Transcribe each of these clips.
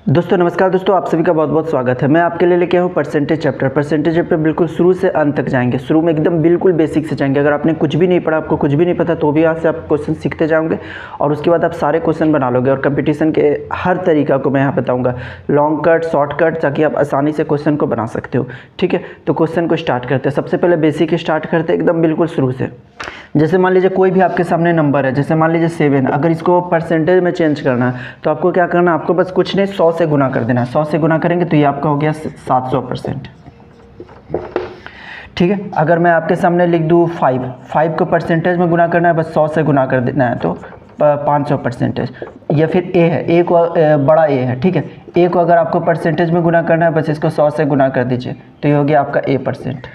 दोस्तों नमस्कार दोस्तों, आप सभी का बहुत बहुत स्वागत है। मैं आपके लिए लेके आया हूँ परसेंटेज चैप्टर बिल्कुल शुरू से अंत तक जाएंगे। शुरू में एकदम बिल्कुल बेसिक से जाएंगे। अगर आपने कुछ भी नहीं पढ़ा, आपको कुछ भी नहीं पता, तो भी यहाँ से आप क्वेश्चन सीखते जाओगे और उसके बाद आप सारे क्वेश्चन बना लोगे। और कंपटीशन के हर तरीका को मैं यहाँ बताऊँगा, लॉन्ग कट, शॉर्ट कट, ताकि आप आसानी से क्वेश्चन को बना सकते हो। ठीक है, तो क्वेश्चन को स्टार्ट करते हैं। सबसे पहले बेसिक स्टार्ट करते हैं एकदम बिल्कुल शुरू से। जैसे मान लीजिए कोई भी आपके सामने नंबर है, जैसे मान लीजिए 7, अगर इसको परसेंटेज में चेंज करना है तो आपको क्या करना है, आपको बस कुछ नहीं 100 से गुना कर देना है। 100 से गुना करेंगे तो ये आपका हो गया 700%। ठीक है, अगर मैं आपके सामने लिख दूँ 5 को परसेंटेज में गुना करना है, बस 100 से गुना कर देना है तो 500%। या फिर ए है, ए को बड़ा ए है, ठीक है, ए को अगर आपको परसेंटेज में गुना करना है, बस इसको 100 से गुना कर दीजिए तो ये हो गया आपका A%।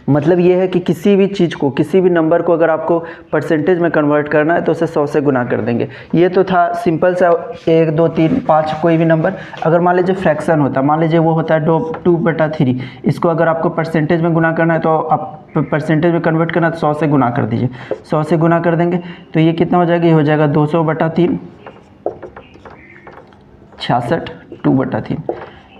मतलब ये है कि किसी भी चीज़ को, किसी भी नंबर को अगर आपको परसेंटेज में कन्वर्ट करना है तो उसे 100 से गुना कर देंगे। ये तो था सिंपल सा 1, 2, 3, 5 कोई भी नंबर। अगर मान लीजिए फ्रैक्शन होता, मान लीजिए वो होता है 2/3, इसको अगर आपको परसेंटेज में गुना करना है तो आप परसेंटेज में कन्वर्ट करना है तो 100 से गुना कर दीजिए। 100 से गुना कर देंगे तो ये कितना हो जाएगा, ये हो जाएगा 200/3, 66 2/3।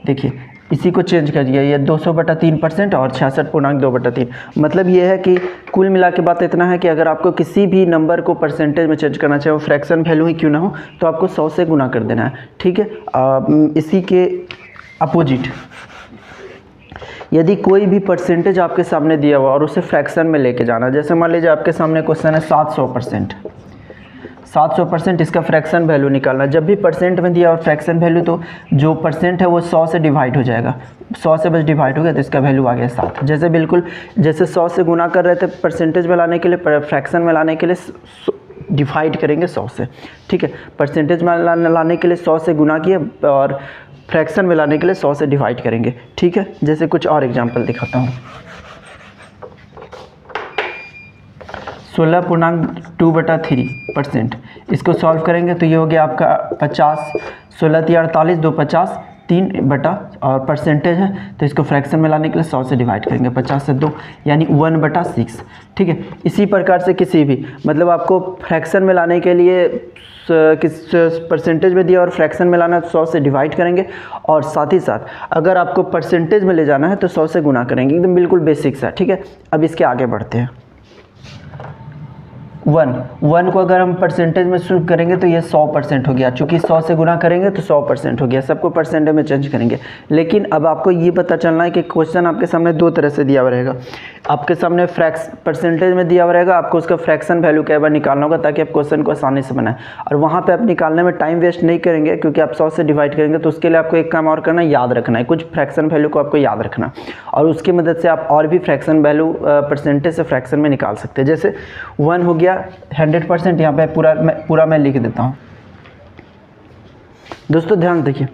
देखिए इसी को चेंज कर दिया, ये 200/3% और 66.2/3। मतलब ये है कि कुल मिला के बात इतना है कि अगर आपको किसी भी नंबर को परसेंटेज में चेंज करना चाहे, वो फ्रैक्शन वैल्यू ही क्यों ना हो, तो आपको 100 से गुना कर देना है। ठीक है, इसी के अपोजिट यदि कोई भी परसेंटेज आपके सामने दिया हुआ और उसे फ्रैक्शन में लेके जाना, जैसे मान लीजिए आपके सामने क्वेश्चन है 700%, इसका फ्रैक्शन वैल्यू निकालना। जब भी परसेंट में दिया और फ्रैक्शन वैल्यू, तो जो परसेंट है वो 100 से डिवाइड हो जाएगा। 100 से बस डिवाइड हो गया तो इसका वैल्यू आ गया 7। जैसे बिल्कुल जैसे 100 से गुना कर रहे थे परसेंटेज में लाने के लिए, फ्रैक्शन में लाने के लिए डिवाइड करेंगे 100 से। ठीक है, परसेंटेज में लाने के लिए 100 से गुना किया और फ्रैक्शन में लाने के लिए 100 से डिवाइड करेंगे। ठीक है, जैसे कुछ और एग्जाम्पल दिखाता हूँ। 16.2/3%, इसको सॉल्व करेंगे तो ये हो गया आपका 50। 16 × 48 2 50, 3 और परसेंटेज है तो इसको फ्रैक्शन में लाने के लिए 100 से डिवाइड करेंगे, 50 से 2 यानी 1/6। ठीक है, इसी प्रकार से किसी भी, मतलब आपको फ्रैक्शन में लाने के लिए किस परसेंटेज में दिया और फ्रैक्शन में लाना है तो 100 से डिवाइड करेंगे, और साथ ही साथ अगर आपको परसेंटेज में ले जाना है तो 100 से गुना करेंगे। एकदम बिल्कुल बेसिक सा। ठीक है, अब इसके आगे बढ़ते हैं। 1 को अगर हम परसेंटेज में शुरू करेंगे तो ये 100% हो गया। चूँकि 100 से गुना करेंगे तो 100% हो गया। सबको परसेंटेज में चेंज करेंगे। लेकिन अब आपको ये पता चलना है कि क्वेश्चन आपके सामने दो तरह से दिया हुआ रहेगा। आपके सामने परसेंटेज में दिया हुआ रहेगा, आपको उसका फ्रैक्शन वैल्यू कई बार निकालना होगा ताकि आप क्वेश्चन को आसानी से बनाएं। और वहाँ पर आप निकालने में टाइम वेस्ट नहीं करेंगे, क्योंकि आप 100 से डिवाइड करेंगे। तो उसके लिए आपको एक काम और करना, याद रखना है, कुछ फ्रैक्शन वैल्यू को आपको याद रखना, और उसकी मदद से आप और भी फ्रैक्शन वैल्यू परसेंटेज से फ्रैक्शन में निकाल सकते हैं। जैसे 1 हो गया 100%, यहाँ पे पूरा मैं लिख देता हूँ। दोस्तों ध्यान देखिए,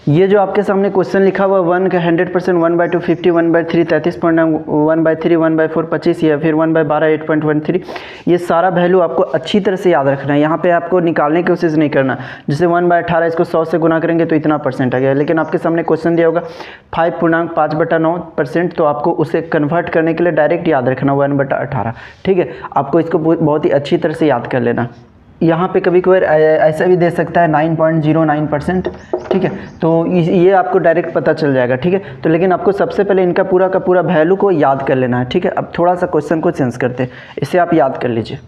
ये जो आपके सामने क्वेश्चन लिखा हुआ 1 का 100%, 1/2 50, 1/3 33.9, 1/3 1/4 25, या फिर 1/12 8.13, ये सारा वैल्यू आपको अच्छी तरह से याद रखना है। यहाँ पे आपको निकालने की कोशिश नहीं करना। जैसे 1/18, इसको 100 से गुना करेंगे तो इतना परसेंट आ गया। लेकिन आपके सामने क्वेश्चन दिया होगा 5.5/9%, तो आपको उसे कन्वर्ट करने के लिए डायरेक्ट याद रखना 1/18। ठीक है, आपको इसको बहुत ही अच्छी तरह से याद कर लेना। यहाँ पे कभी कभार ऐसा भी दे सकता है 9.09%। ठीक है, तो ये आपको डायरेक्ट पता चल जाएगा। ठीक है, तो लेकिन आपको सबसे पहले इनका पूरा का पूरा वैल्यू को याद कर लेना है। ठीक है, अब थोड़ा सा क्वेश्चन को चेंज करते हैं, इसे आप याद कर लीजिए।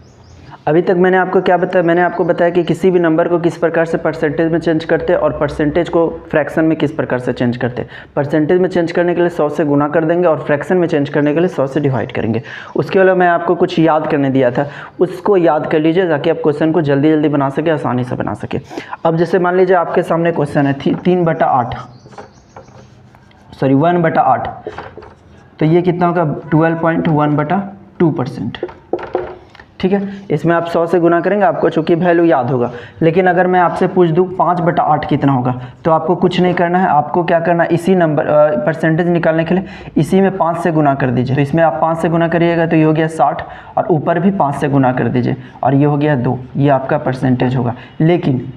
अभी तक मैंने आपको क्या बताया, मैंने आपको बताया कि किसी भी नंबर को किस प्रकार से परसेंटेज में चेंज करते हैं और परसेंटेज को फ्रैक्शन में किस प्रकार से चेंज करते हैं। परसेंटेज में चेंज करने के लिए 100 से गुना कर देंगे और फ्रैक्शन में चेंज करने के लिए 100 से डिवाइड करेंगे। उसके अलावा मैं आपको कुछ याद करने दिया था, उसको याद कर लीजिए ताकि आप क्वेश्चन को जल्दी जल्दी बना सके, आसानी से बना सके। अब जैसे मान लीजिए आपके सामने क्वेश्चन है 1/8, तो ये कितना होगा 12.1/2%। ठीक है, इसमें आप 100 से गुना करेंगे, आपको चूँकि वैल्यू याद होगा। लेकिन अगर मैं आपसे पूछ दूँ 5/8 कितना होगा, तो आपको कुछ नहीं करना है। आपको क्या करना है, इसी नंबर परसेंटेज निकालने के लिए इसी में 5 से गुना कर दीजिए। तो इसमें आप 5 से गुना करिएगा तो ये हो गया 60, और ऊपर भी 5 से गुना कर दीजिए और ये हो गया 2। ये आपका परसेंटेज होगा। लेकिन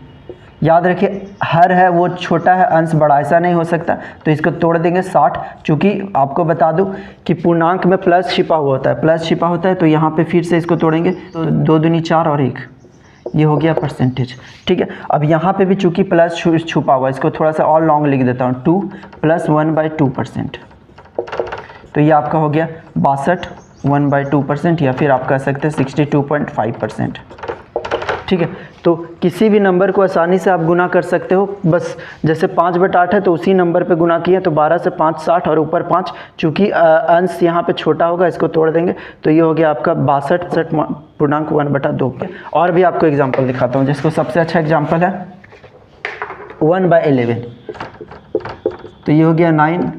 याद रखिए, हर है वो छोटा है, अंश बड़ा, ऐसा नहीं हो सकता। तो इसको तोड़ देंगे 60। चूँकि आपको बता दूं कि पूर्णांक में प्लस छिपा हुआ होता है, तो यहाँ पे फिर से इसको तोड़ेंगे तो 2 दूनी 4 और 1, ये हो गया परसेंटेज, ठीक है। अब यहाँ पे भी चूंकि प्लस छुपा हुआ है, इसको थोड़ा सा और लॉन्ग लिख देता हूँ, 2 + 1/2%। तो ये आपका हो गया 62 1/2%, या फिर आप कह सकते हैं 62.5%, ठीक है। तो किसी भी नंबर को आसानी से आप गुना कर सकते हो, बस जैसे 5/8 है तो उसी नंबर पे गुना किया, तो 12 से 5 60 और ऊपर 5, चूँकि अंश यहाँ पे छोटा होगा, इसको तोड़ देंगे तो ये हो गया आपका 62.1/2। और भी आपको एग्जांपल दिखाता हूँ, जिसको सबसे अच्छा एग्जांपल है 1/11, तो ये हो गया 9,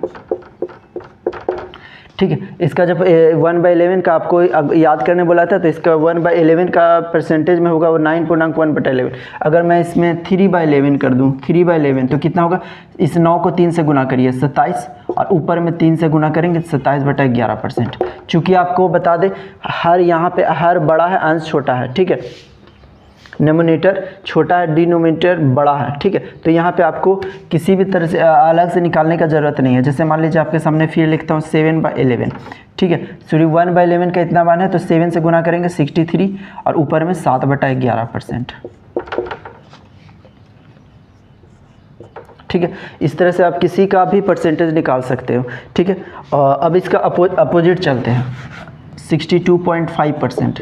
ठीक है। इसका जब 1/11 का आपको याद करने बोला था, तो इसका 1/11 का परसेंटेज में होगा वो 9.1/11। अगर मैं इसमें 3/11 कर दूं, 3/11 तो कितना होगा, इस 9 को 3 से गुना करिए 27, और ऊपर में 3 से गुना करेंगे 27/11%। चूँकि आपको बता दें हर यहाँ पे हर बड़ा है, अंश छोटा है, ठीक है। नोमिनेटर छोटा है, डिनोमिनेटर बड़ा है, ठीक है। तो यहाँ पे आपको किसी भी तरह से अलग से निकालने का ज़रूरत नहीं है। जैसे मान लीजिए आपके सामने फिर लिखता हूँ 7/11, ठीक है। सॉरी 1/11 का इतना मान है, तो 7 से गुना करेंगे 63, और ऊपर में 7/11%, ठीक है। इस तरह से आप किसी का भी परसेंटेज निकाल सकते हो, ठीक है। अब इसका अपोजिट चलते हैं, 62.5%।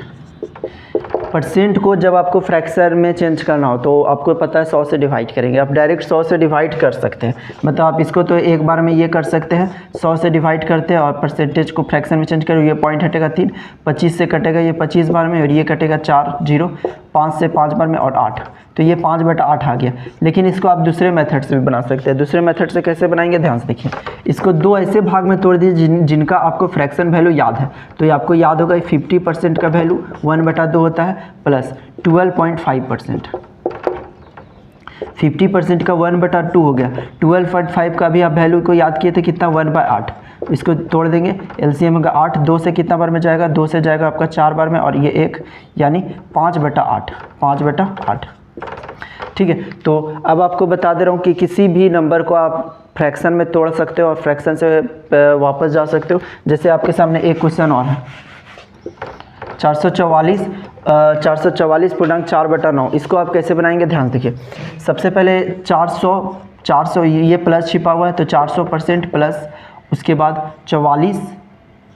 परसेंट को जब आपको फ्रैक्शन में चेंज करना हो, तो आपको पता है 100 से डिवाइड करेंगे। आप डायरेक्ट 100 से डिवाइड कर सकते हैं, मतलब आप इसको तो एक बार में ये कर सकते हैं, 100 से डिवाइड करते हैं और परसेंटेज को फ्रैक्शन में चेंज करो। ये पॉइंट हटेगा 3, 25 से कटेगा ये 25 बार में, और ये कटेगा 4 0, 5 से 5 बार में, और 8, तो ये 5/8 आ गया। लेकिन इसको आप दूसरे मेथड से भी बना सकते हैं। दूसरे मेथड से कैसे बनाएंगे, ध्यान से देखिए। इसको 2 ऐसे भाग में तोड़ दीजिए जिनका आपको फ्रैक्शन वैल्यू याद है। तो ये आपको याद होगा 50% का वैल्यू 1/2 होता है, प्लस 12.5%। 50% का 1/2 हो गया, 12.5 का भी आप वैल्यू को याद किए थे कितना, 1/8। इसको तोड़ देंगे, एलसीएम होगा 8, 2 से कितना बार में जाएगा, 2 से जाएगा आपका 4 बार में, और ये 1, यानी 5/8, 5/8, ठीक है। तो अब आपको बता दे रहा हूँ कि किसी भी नंबर को आप फ्रैक्शन में तोड़ सकते हो और फ्रैक्शन से वापस जा सकते हो। जैसे आपके सामने एक क्वेश्चन और है, 444.4/9। इसको आप कैसे बनाएंगे, ध्यान देखिए। सबसे पहले 400 ये प्लस छिपा हुआ है, तो 400% प्लस, उसके बाद 44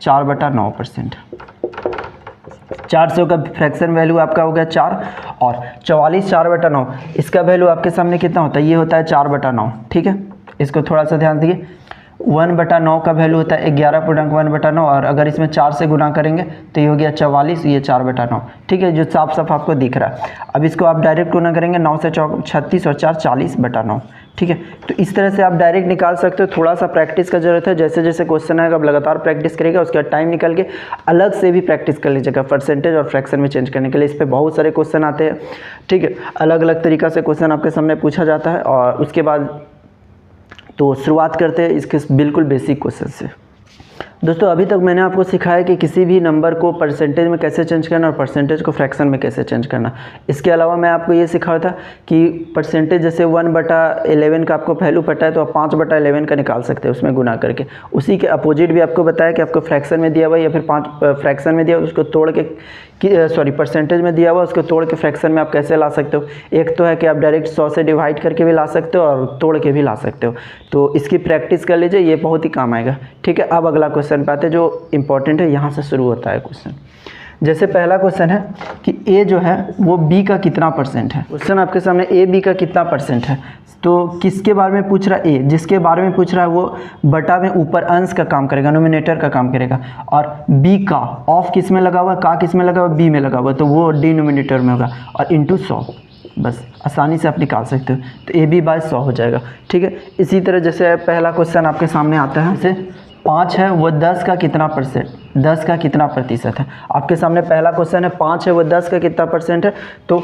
4/9%। 400 का फ्रैक्शन वैल्यू आपका हो गया 4, और 44 4/9, इसका वैल्यू आपके सामने कितना होता है, ये होता है 4/9, ठीक है। इसको थोड़ा सा ध्यान दीजिए, 1/9 का वैल्यू होता है 11.1/9, और अगर इसमें 4 से गुना करेंगे तो ये हो गया 44, ये 4/9, ठीक है, जो साफ साफ आपको दिख रहा है। अब इसको आप डायरेक्ट गुना करेंगे, 9 से 36 और 4 40/9, ठीक है। तो इस तरह से आप डायरेक्ट निकाल सकते हो। थोड़ा सा प्रैक्टिस का जरूरत है, जैसे जैसे क्वेश्चन आएगा आप लगातार प्रैक्टिस करेगा, उसके बाद टाइम निकल के अलग से भी प्रैक्टिस कर लीजिएगा परसेंटेज और फ्रैक्शन में चेंज करने के लिए। इस पर बहुत सारे क्वेश्चन आते हैं, ठीक है। अलग अलग तरीक़ा से क्वेश्चन आपके सामने पूछा जाता है, और उसके बाद तो शुरुआत करते हैं इसके बिल्कुल बेसिक क्वेश्चन से। दोस्तों अभी तक मैंने आपको सिखाया कि किसी भी नंबर को परसेंटेज में कैसे चेंज करना और परसेंटेज को फ्रैक्शन में कैसे चेंज करना। इसके अलावा मैं आपको ये सिखाया था कि परसेंटेज जैसे 1/11 का आपको वैल्यू पता है, तो आप 5/11 का निकाल सकते हैं उसमें गुना करके। उसी के अपोजिट भी आपको बताया कि आपको फ्रैक्शन में दिया हुआ या फिर फ्रैक्शन में दिया हुआ उसको तोड़ के परसेंटेज में दिया हुआ उसको तोड़ के फ्रैक्शन में आप कैसे ला सकते हो। एक तो है कि आप डायरेक्ट 100 से डिवाइड करके भी ला सकते हो और तोड़ के भी ला सकते हो। तो इसकी प्रैक्टिस कर लीजिए, ये बहुत ही काम आएगा, ठीक है। अब अगला क्वेश्चन पे आते हैं जो इंपॉर्टेंट है, यहाँ से शुरू होता है क्वेश्चन। जैसे पहला क्वेश्चन है कि ए जो है वो बी का कितना परसेंट है। क्वेश्चन आपके सामने ए बी का कितना परसेंट है, तो किसके बारे में पूछ रहा है, ए जिसके बारे में पूछ रहा है वो बटा में ऊपर अंश का काम करेगा, नोमिनेटर का काम करेगा, और बी का ऑफ किस में लगा हुआ, का किस में लगा हुआ, बी में लगा हुआ, तो वो डिनोमिनेटर में होगा, और इंटू 100, बस आसानी से आप निकाल सकते हो। तो ए बी बाय 100 हो जाएगा, ठीक है। इसी तरह जैसे पहला क्वेश्चन आपके सामने आता है, जैसे 5 है वो 10 का कितना परसेंट, 10 का कितना प्रतिशत है। आपके सामने पहला क्वेश्चन है 5 है वो 10 का कितना परसेंट है, तो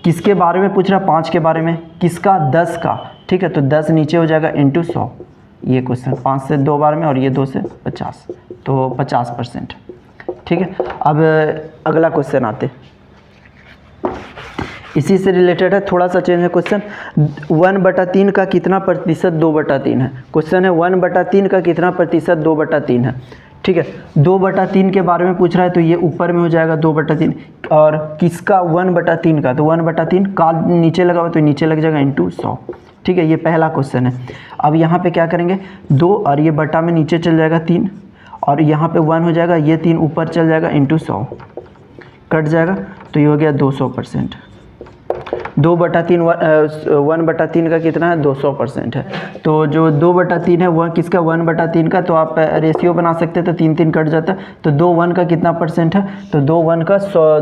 किसके बारे में पूछ रहा है, 5 के बारे में, किसका, 10 का, ठीक है। तो 10 नीचे हो जाएगा इंटू 100, ये क्वेश्चन 5 से 2 बार में और ये 2 से 50, तो 50%, ठीक है। अब अगला क्वेश्चन आते, इसी से रिलेटेड है, थोड़ा सा चेंज है क्वेश्चन। 1/3 का कितना प्रतिशत 2/3 है। क्वेश्चन है 1/3 का कितना प्रतिशत 2/3 है, ठीक है। 2/3 के बारे में पूछ रहा है तो ये ऊपर में हो जाएगा 2/3, और किसका 1/3 का, तो 1/3 का नीचे लगा हुआ तो नीचे लग जाएगा इंटू 100, ठीक है। ये पहला क्वेश्चन है। अब यहाँ पे क्या करेंगे, 2 और ये बटा में नीचे चल जाएगा 3, और यहाँ पे 1 हो जाएगा, ये 3 ऊपर चल जाएगा इंटू 100, कट जाएगा, तो ये हो गया 200%। 2/3 1/3 का कितना है, 200% है। तो जो 2/3 है वह किसका, 1/3 का, तो आप रेशियो बना सकते हैं, तो 3 3 कट जाता है, तो 2 1 का कितना परसेंट है, तो 2 1 का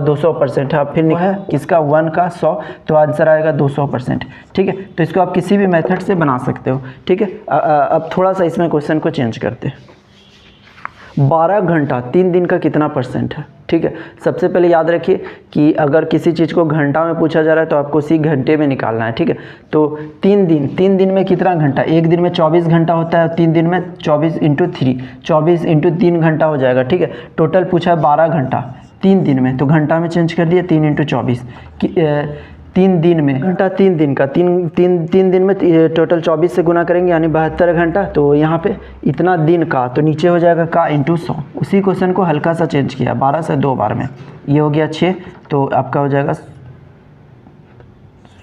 200% है। अब फिर है किसका, 1 का 100, तो आंसर आएगा 200%, ठीक है। तो इसको आप किसी भी मेथड से बना सकते हो, ठीक है। अब थोड़ा सा इसमें क्वेश्चन को चेंज करते हैं। 12 घंटा 3 दिन का कितना परसेंट है, ठीक है। सबसे पहले याद रखिए कि अगर किसी चीज़ को घंटा में पूछा जा रहा है तो आपको उसी घंटे में निकालना है, ठीक है। तो 3 दिन में कितना घंटा, एक दिन में 24 घंटा होता है, 3 दिन में 24 × 3, 24 × 3 घंटा हो जाएगा, ठीक है। टोटल पूछा है 12 घंटा 3 दिन में, तो घंटा में चेंज कर दिया, 3 × 24 3 दिन में घंटा, 3 दिन का, 3 दिन में टोटल 24 से गुना करेंगे यानी 72 घंटा। तो यहाँ पे इतना दिन का, तो नीचे हो जाएगा का इंटू 100। उसी क्वेश्चन को हल्का सा चेंज किया, 12 से 2 बार में, ये हो गया 6, तो आपका हो जाएगा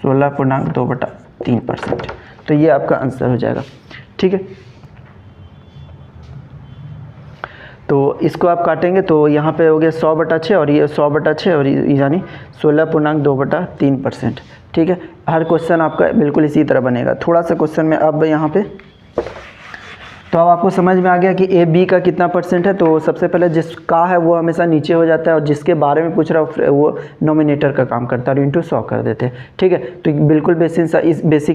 16.2/3%। तो ये आपका आंसर हो जाएगा, ठीक है। तो इसको आप काटेंगे तो यहाँ पे हो गया 100/6 और ये 100/6 और यानी 16.2/3%, ठीक है। हर क्वेश्चन आपका बिल्कुल इसी तरह बनेगा। थोड़ा सा क्वेश्चन में अब यहाँ पे, तो अब आपको समझ में आ गया कि ए बी का कितना परसेंट है। तो सबसे पहले जिसका है वो हमेशा नीचे हो जाता है, और जिसके बारे में पूछ रहा है वो नोमिनेटर का काम करता है, और इंटू 100 कर देते हैं, ठीक है। तो बिल्कुल बेसिक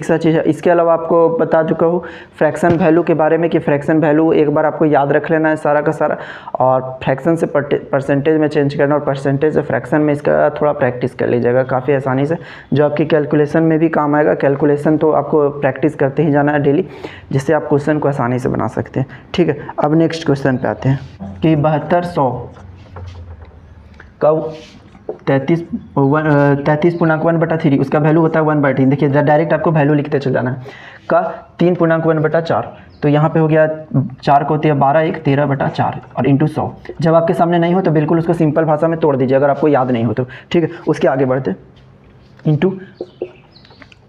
सा चीज़ है। इसके अलावा आपको बता चुका हूँ फ्रैक्शन वैल्यू के बारे में कि फ्रैक्शन वैल्यू एक बार आपको याद रख लेना है सारा का सारा, और फ्रैक्शन से परसेंटेज में चेंज करना, और परसेंटेज से फ्रैक्शन में इसका थोड़ा प्रैक्टिस कर लीजिएगा काफ़ी आसानी से, जो आपकी कैलकुलेशन में भी काम आएगा। कैलकुलेशन तो आपको प्रैक्टिस करते ही जाना है डेली, जिससे आप क्वेश्चन को आसानी से बना सकते हैं, ठीक है। अब नेक्स्ट क्वेश्चन पे आते हैं कि 7200 का 33.1/3 उसका वैल्यू होता है 1/3। देखिए डायरेक्ट आपको वैल्यू लिखते चल जाना है। का 3.1/4, तो यहाँ पे हो गया 4 को होती है 12 1 13/4 और इंटू 100। जब आपके सामने नहीं हो तो बिल्कुल उसको सिंपल भाषा में तोड़ दीजिए अगर आपको याद नहीं हो तो, ठीक है। उसके आगे बढ़ते,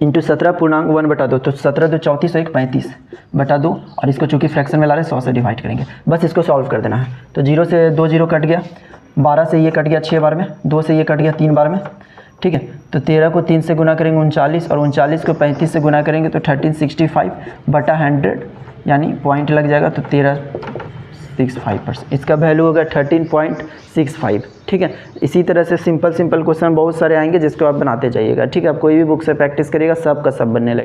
इंटू 17.1/2, तो 17 2 34 1 35/2, और इसको चूँकि फ्रैक्शन में ला रहे 100 से डिवाइड करेंगे, बस इसको सॉल्व कर देना है। तो 0 से 2 0 कट गया, 12 से ये कट गया 6 बार में, 2 से ये कट गया 3 बार में, ठीक है। तो 13 को 3 से गुना करेंगे 39, और 39 को 35 से गुना करेंगे तो 1365/100 यानी पॉइंट लग जाएगा, तो 1365%। इसका वैल्यू होगा 13.65, ठीक है। इसी तरह से सिंपल क्वेश्चन बहुत सारे आएंगे जिसको आप बनाते जाइएगा, ठीक है। आप कोई भी बुक से प्रैक्टिस करिएगा, सब का सब बनने लगेगा।